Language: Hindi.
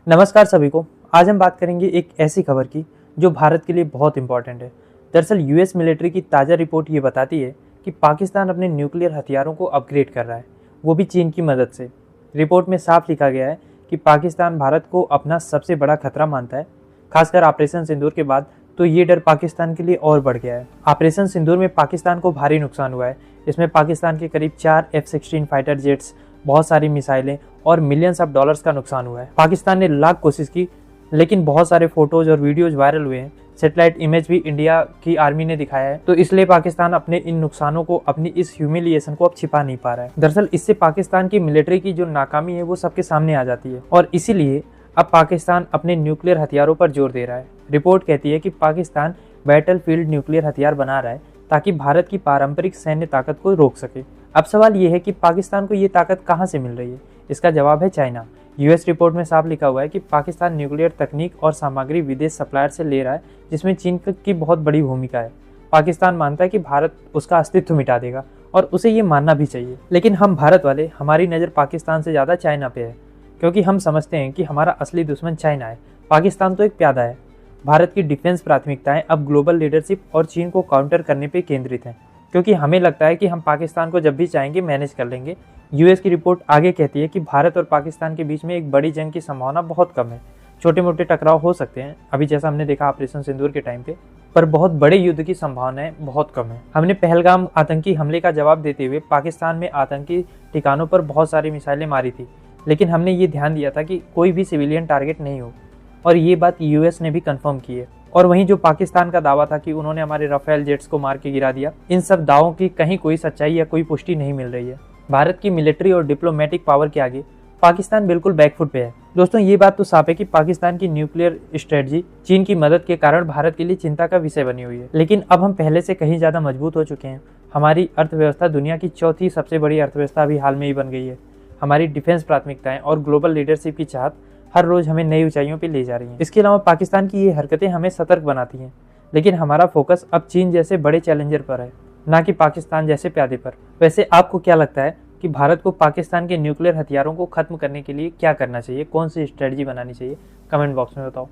नमस्कार सभी को। आज हम बात करेंगे एक ऐसी खबर की जो भारत के लिए बहुत इंपॉर्टेंट है। दरअसल यूएस मिलिट्री की ताज़ा रिपोर्ट ये बताती है कि पाकिस्तान अपने न्यूक्लियर हथियारों को अपग्रेड कर रहा है, वो भी चीन की मदद से। रिपोर्ट में साफ लिखा गया है कि पाकिस्तान भारत को अपना सबसे बड़ा खतरा मानता है, खासकर ऑपरेशन सिंदूर के बाद तो ये डर पाकिस्तान के लिए और बढ़ गया है। ऑपरेशन सिंदूर में पाकिस्तान को भारी नुकसान हुआ है। इसमें पाकिस्तान के करीब 4 F-16 फाइटर जेट्स, बहुत सारी मिसाइलें और मिलियंस ऑफ डॉलर्स का नुकसान हुआ है। पाकिस्तान ने लाख कोशिश की, लेकिन बहुत सारे फोटोज और वीडियोज वायरल हुए हैं। सैटेलाइट इमेज भी इंडिया की आर्मी ने दिखाया है, तो इसलिए पाकिस्तान अपने इन नुकसानों को, अपनी इस ह्यूमिलिएशन को अब छिपा नहीं पा रहा है। दरअसल इससे पाकिस्तान की मिलिट्री की जो नाकामी है वो सबके सामने आ जाती है और इसीलिए अब पाकिस्तान अपने न्यूक्लियर हथियारों पर जोर दे रहा है। रिपोर्ट कहती है कि पाकिस्तान बैटलफील्ड न्यूक्लियर हथियार बना रहा है ताकि भारत की पारंपरिक सैन्य ताकत को रोक सके। अब सवाल ये है कि पाकिस्तान को ये ताकत कहाँ से मिल रही है? इसका जवाब है चाइना। यूएस रिपोर्ट में साफ लिखा हुआ है कि पाकिस्तान न्यूक्लियर तकनीक और सामग्री विदेश सप्लायर से ले रहा है, जिसमें चीन की बहुत बड़ी भूमिका है। पाकिस्तान मानता है कि भारत उसका अस्तित्व मिटा देगा और उसे ये मानना भी चाहिए। लेकिन हम भारत वाले, हमारी नज़र पाकिस्तान से ज़्यादा चाइना पे है, क्योंकि हम समझते हैं कि हमारा असली दुश्मन चाइना है, पाकिस्तान तो एक प्यादा है। भारत की डिफेंस प्राथमिकताएं अब ग्लोबल लीडरशिप और चीन को काउंटर करने पर केंद्रित हैं, क्योंकि हमें लगता है कि हम पाकिस्तान को जब भी चाहेंगे मैनेज कर लेंगे। यूएस की रिपोर्ट आगे कहती है कि भारत और पाकिस्तान के बीच में एक बड़ी जंग की संभावना बहुत कम है। छोटे मोटे टकराव हो सकते हैं, अभी जैसा हमने देखा ऑपरेशन सिंदूर के टाइम पे, पर बहुत बड़े युद्ध की संभावनाएं बहुत कम है। हमने पहलगाम आतंकी हमले का जवाब देते हुए पाकिस्तान में आतंकी ठिकानों पर बहुत सारी मिसाइलें मारी थी, लेकिन हमने ये ध्यान दिया था कि कोई भी सिविलियन टारगेट नहीं हो, और ये बात यूएस ने भी कंफर्म की है। और वहीं जो पाकिस्तान का दावा था कि उन्होंने हमारे राफेल जेट्स को मार के गिरा दिया, इन सब दावों की कहीं कोई सच्चाई या कोई पुष्टि नहीं मिल रही है। भारत की मिलिट्री और डिप्लोमेटिक पावर के आगे पाकिस्तान बिल्कुल बैकफुट पे है। दोस्तों, ये बात तो साफ है कि पाकिस्तान की न्यूक्लियर स्ट्रेटजी चीन की मदद के कारण भारत के लिए चिंता का विषय बनी हुई है। लेकिन अब हम पहले से कहीं ज़्यादा मजबूत हो चुके हैं। हमारी अर्थव्यवस्था दुनिया की चौथी सबसे बड़ी अर्थव्यवस्था अभी हाल में ही बन गई है। हमारी डिफेंस प्राथमिकताएं और ग्लोबल लीडरशिप की चाहत हर रोज हमें नई ऊंचाइयों पे ले जा रही हैं। इसके अलावा पाकिस्तान की ये हरकतें हमें सतर्क बनाती हैं, लेकिन हमारा फोकस अब चीन जैसे बड़े चैलेंजर पर है, ना कि पाकिस्तान जैसे प्यादे पर। वैसे आपको क्या लगता है कि भारत को पाकिस्तान के न्यूक्लियर हथियारों को खत्म करने के लिए क्या करना चाहिए, कौन सी स्ट्रेटजी बनानी चाहिए? कमेंट बॉक्स में बताओ।